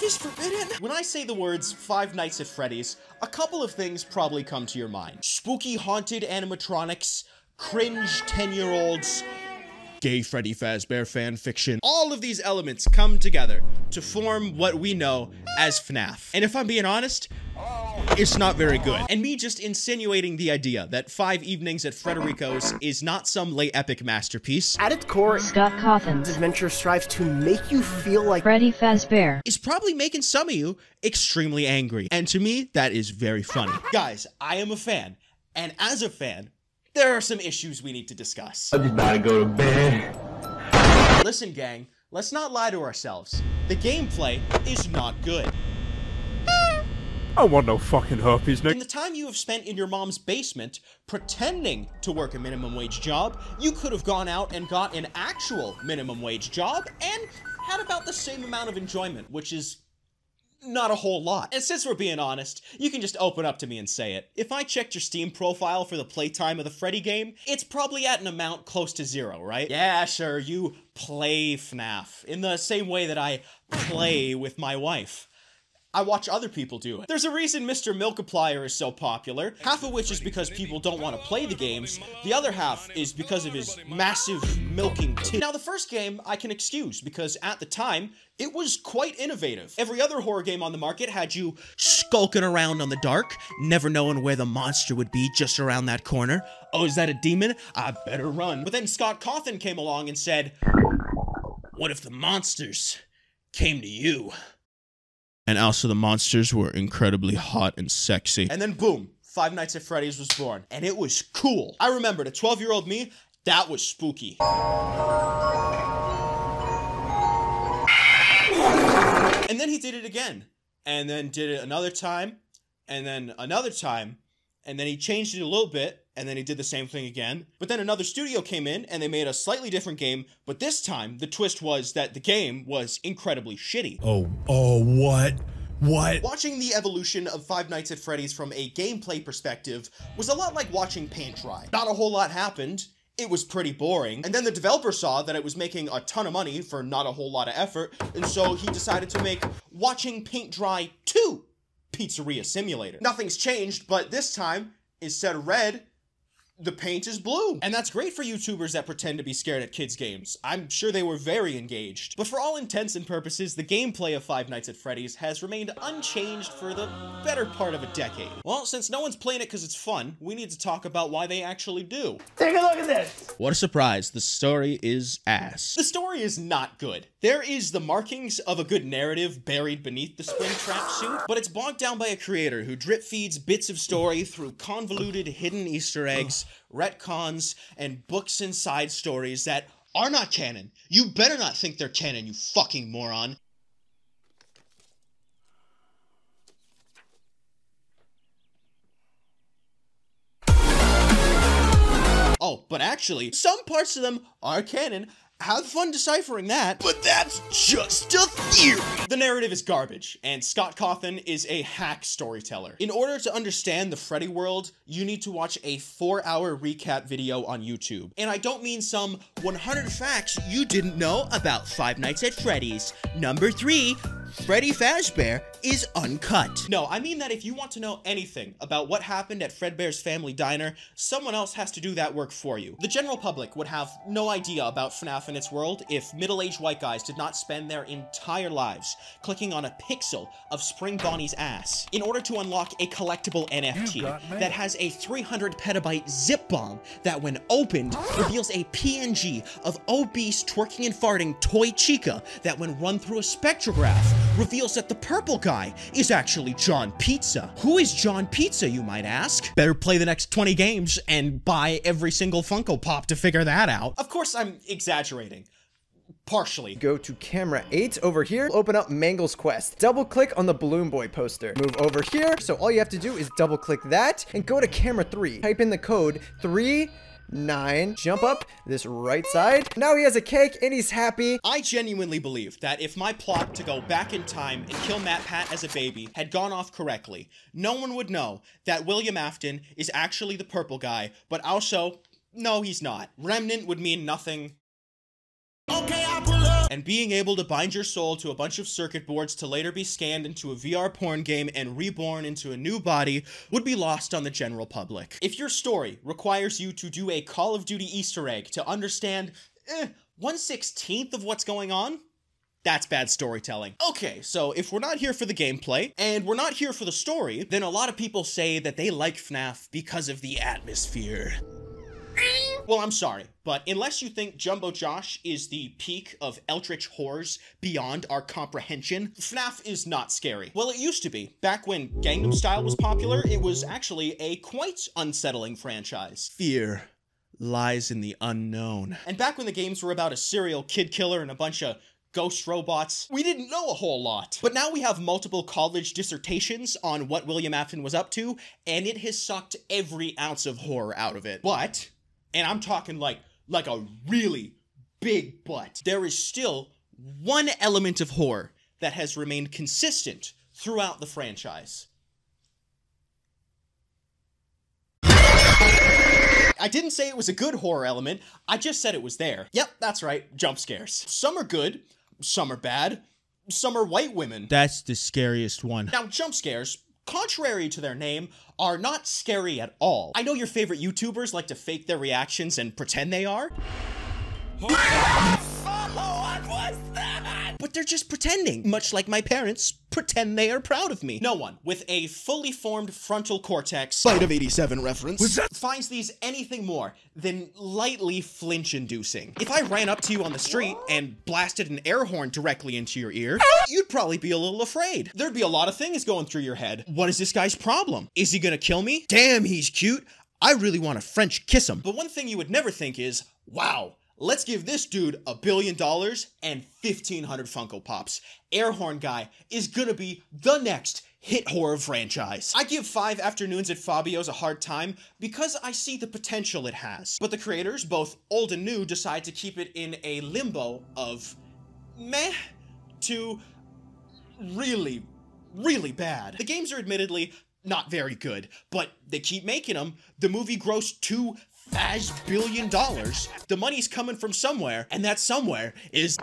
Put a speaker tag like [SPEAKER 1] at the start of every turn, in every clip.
[SPEAKER 1] is forbidden. When I say the words Five Nights at Freddy's, a couple of things probably come to your mind. Spooky haunted animatronics, cringe 10-year-olds, gay Freddy Fazbear fan fiction. All of these elements come together to form what we know as FNAF. And if I'm being honest, it's not very good. And me just insinuating the idea that 5 Evenings at Frederico's is not some late epic masterpiece.
[SPEAKER 2] At its core,
[SPEAKER 3] Scott Cawthon's
[SPEAKER 2] adventure strives to make you feel like
[SPEAKER 3] Freddy Fazbear
[SPEAKER 1] is probably making some of you extremely angry. And to me, that is very funny. Guys, I am a fan. And as a fan, there are some issues we need to discuss.
[SPEAKER 4] I just gotta go to bed.
[SPEAKER 1] Listen, gang, let's not lie to ourselves. The gameplay is not good.
[SPEAKER 5] I want no fucking herpes, Nick.
[SPEAKER 1] In the time you have spent in your mom's basement pretending to work a minimum wage job, you could have gone out and got an actual minimum wage job and had about the same amount of enjoyment, which is not a whole lot. And since we're being honest, you can just open up to me and say it. If I checked your Steam profile for the playtime of the Freddy game, it's probably at an amount close to 0, right? Yeah, sure, you play FNAF in the same way that I play with my wife. I watch other people do it. There's a reason Mr. Milkiplier is so popular, half of which is because people don't want to play the games, the other half is because of his massive milking tits. Now, the first game I can excuse, because at the time, it was quite innovative. Every other horror game on the market had you skulking around on the dark, never knowing where the monster would be just around that corner. Oh, is that a demon? I better run. But then Scott Cawthon came along and said, what if the monsters came to you? And also the monsters were incredibly hot and sexy. And then boom, Five Nights at Freddy's was born. And it was cool. I remember, to 12-year-old me, that was spooky. And then he did it again. And then did it another time. And then another time. And then he changed it a little bit. And then he did the same thing again. But then another studio came in and they made a slightly different game. But this time, the twist was that the game was incredibly shitty.
[SPEAKER 6] Oh, what? What?
[SPEAKER 1] Watching the evolution of Five Nights at Freddy's from a gameplay perspective was a lot like watching paint dry. Not a whole lot happened. It was pretty boring. And then the developer saw that it was making a ton of money for not a whole lot of effort. And so he decided to make Watching Paint Dry 2 Pizzeria Simulator. Nothing's changed, but this time, instead of red, the paint is blue. And that's great for YouTubers that pretend to be scared at kids' games. I'm sure they were very engaged. But for all intents and purposes, the gameplay of Five Nights at Freddy's has remained unchanged for the better part of a decade. Well, since no one's playing it because it's fun, we need to talk about why they actually do.
[SPEAKER 2] take a look at this.
[SPEAKER 1] What a surprise, the story is ass. The story is not good. There is the markings of a good narrative buried beneath the Springtrap suit, but it's bogged down by a creator who drip feeds bits of story through convoluted hidden Easter eggs, retcons, and books and side stories that are not canon. You better not think they're canon, you fucking moron. Oh, but actually, some parts of them are canon. Have fun deciphering that, but that's just a theory. The narrative is garbage, and Scott Cawthon is a hack storyteller. In order to understand the Freddy world, you need to watch a 4-hour recap video on YouTube. And I don't mean some 100 facts you didn't know about Five Nights at Freddy's. Number 3, Freddy Fazbear is uncut. No, I mean that if you want to know anything about what happened at Fredbear's Family Diner, someone else has to do that work for you. The general public would have no idea about FNAF and its world if middle-aged white guys did not spend their entire lives clicking on a pixel of Spring Bonnie's ass in order to unlock a collectible NFT that has a 300 petabyte zip bomb that, when opened, reveals a PNG of obese twerking and farting toy Chica that, when run through a spectrograph, reveals that the purple guy is actually John Pizza. Who is John Pizza, you might ask? Better play the next 20 games and buy every single Funko Pop to figure that out. Of course, I'm exaggerating. Partially.
[SPEAKER 2] Go to camera 8 over here, open up Mangle's Quest. Double click on the Balloon Boy poster. Move over here, so all you have to do is double click that and go to camera 3. Type in the code 39, jump up this right side. Now he has a cake and he's happy.
[SPEAKER 1] I genuinely believe that if my plot to go back in time and kill Matt Pat as a baby had gone off correctly, no one would know that William Afton is actually the purple guy, but also, no, he's not. Remnant would mean nothing. Okay, I'll pull up. and being able to bind your soul to a bunch of circuit boards to later be scanned into a VR porn game and reborn into a new body would be lost on the general public. If your story requires you to do a Call of Duty Easter egg to understand 1/16 of what's going on, that's bad storytelling. Okay, so if we're not here for the gameplay, and we're not here for the story, then a lot of people say that they like FNAF because of the atmosphere. Well, I'm sorry, but unless you think Jumbo Josh is the peak of eldritch horrors beyond our comprehension, FNAF is not scary. Well, it used to be. Back when Gangnam Style was popular, it was actually a quite unsettling franchise. Fear lies in the unknown. And back when the games were about a serial kid killer and a bunch of ghost robots, we didn't know a whole lot. But now we have multiple college dissertations on what William Afton was up to, and it has sucked every ounce of horror out of it. But, and I'm talking like a really big but, there is still one element of horror that has remained consistent throughout the franchise. I didn't say it was a good horror element, I just said it was there. Yep, that's right, jump scares. Some are good, some are bad, some are white women. That's the scariest one. Now, jump scares, contrary to their name, are not scary at all. I know your favorite YouTubers like to fake their reactions and pretend they are. What was that? But they're just pretending, much like my parents pretend they are proud of me. No one with a fully formed frontal cortex, Fight of 87 reference, finds these anything more than lightly flinch-inducing. If I ran up to you on the street and blasted an air horn directly into your ear, you'd probably be a little afraid. There'd be a lot of things going through your head. What is this guy's problem? Is he gonna kill me? Damn, he's cute. I really want to French kiss him. But one thing you would never think is, wow, let's give this dude $1 billion and 1,500 Funko Pops. Air horn guy is gonna be the next hit horror franchise. I give 5 Afternoons at Fabio's a hard time because I see the potential it has. But the creators, both old and new, decide to keep it in a limbo of meh to really, really bad. The games are admittedly not very good, but they keep making them. The movie grossed $2 billion. The money's coming from somewhere, and that somewhere is...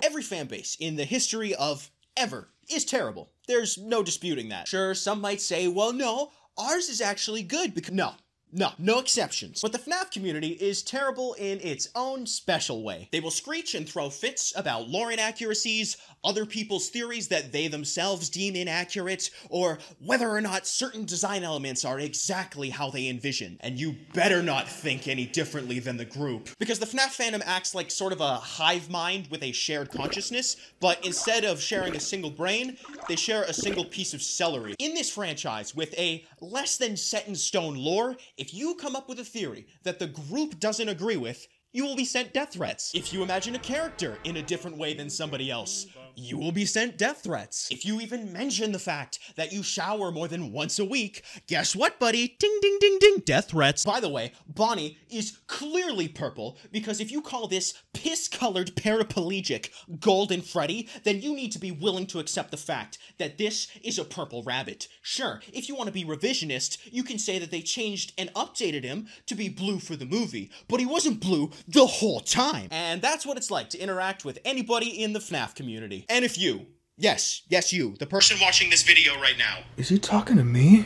[SPEAKER 1] Every fan base in the history of ever is terrible. There's no disputing that. Sure, some might say, well, no, ours is actually good because... No exceptions. But the FNAF community is terrible in its own special way. They will screech and throw fits about lore inaccuracies, other people's theories that they themselves deem inaccurate, or whether or not certain design elements are exactly how they envision. And you better not think any differently than the group. Because the FNAF fandom acts like sort of a hive mind with a shared consciousness, but instead of sharing a single brain, they share a single piece of celery. In this franchise, with a less than set in stone lore, if you come up with a theory that the group doesn't agree with, you will be sent death threats. If you imagine a character in a different way than somebody else, you will be sent death threats. If you even mention the fact that you shower more than once a week, guess what, buddy? Ding, ding, ding, ding, death threats. By the way, Bonnie is clearly purple, because if you call this piss-colored paraplegic Golden Freddy, then you need to be willing to accept the fact that this is a purple rabbit. Sure, if you want to be revisionist, you can say that they changed and updated him to be blue for the movie, but he wasn't blue the whole time. And that's what it's like to interact with anybody in the FNAF community. And if you, yes you, the person watching this video right now,
[SPEAKER 5] Is he talking to me?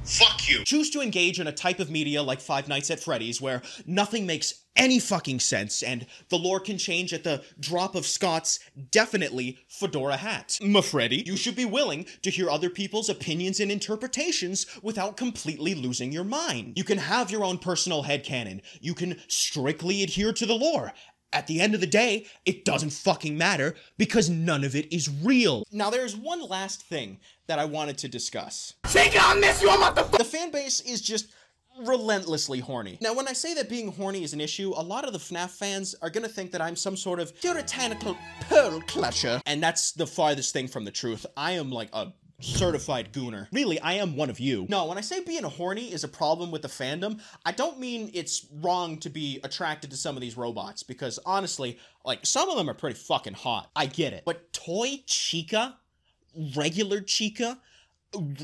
[SPEAKER 1] fuck you, choose to engage in a type of media like Five Nights at Freddy's where nothing makes any fucking sense and the lore can change at the drop of Scott's definitely fedora hat. Freddy, you should be willing to hear other people's opinions and interpretations without completely losing your mind. You can have your own personal headcanon. You can strictly adhere to the lore. At the end of the day, it doesn't fucking matter because none of it is real. Now, there's one last thing that I wanted to discuss. Take on this, you motherfucker! The fan base is just relentlessly horny. Now, when I say that being horny is an issue, a lot of the FNAF fans are gonna think that I'm some sort of puritanical pearl clutcher, and that's the farthest thing from the truth. I am like a certified gooner. Really, I am one of you. No, when I say being horny is a problem with the fandom, I don't mean it's wrong to be attracted to some of these robots, because honestly, like, some of them are pretty fucking hot. I get it. But Toy Chica? Regular Chica?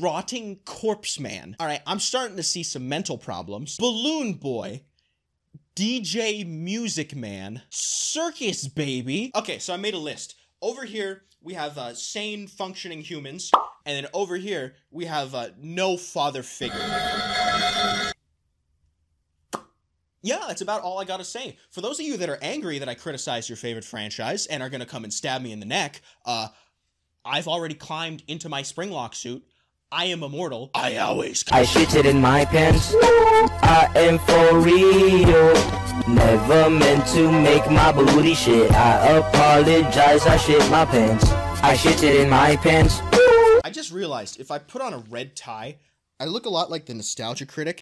[SPEAKER 1] Rotting Corpse Man? Alright, I'm starting to see some mental problems. Balloon Boy? DJ Music Man, Circus Baby. Okay, so I made a list. Over here, we have sane, functioning humans, and then over here, we have no father figure. Yeah, that's about all I gotta say. For those of you that are angry that I criticize your favorite franchise and are gonna come and stab me in the neck, I've already climbed into my Springlock suit. I am immortal. I always
[SPEAKER 3] I shit it in my pants. I am for real. Never meant to make my booty shit. I apologize, I shit my pants. I shit it in my pants.
[SPEAKER 1] I just realized if I put on a red tie, I look a lot like the Nostalgia Critic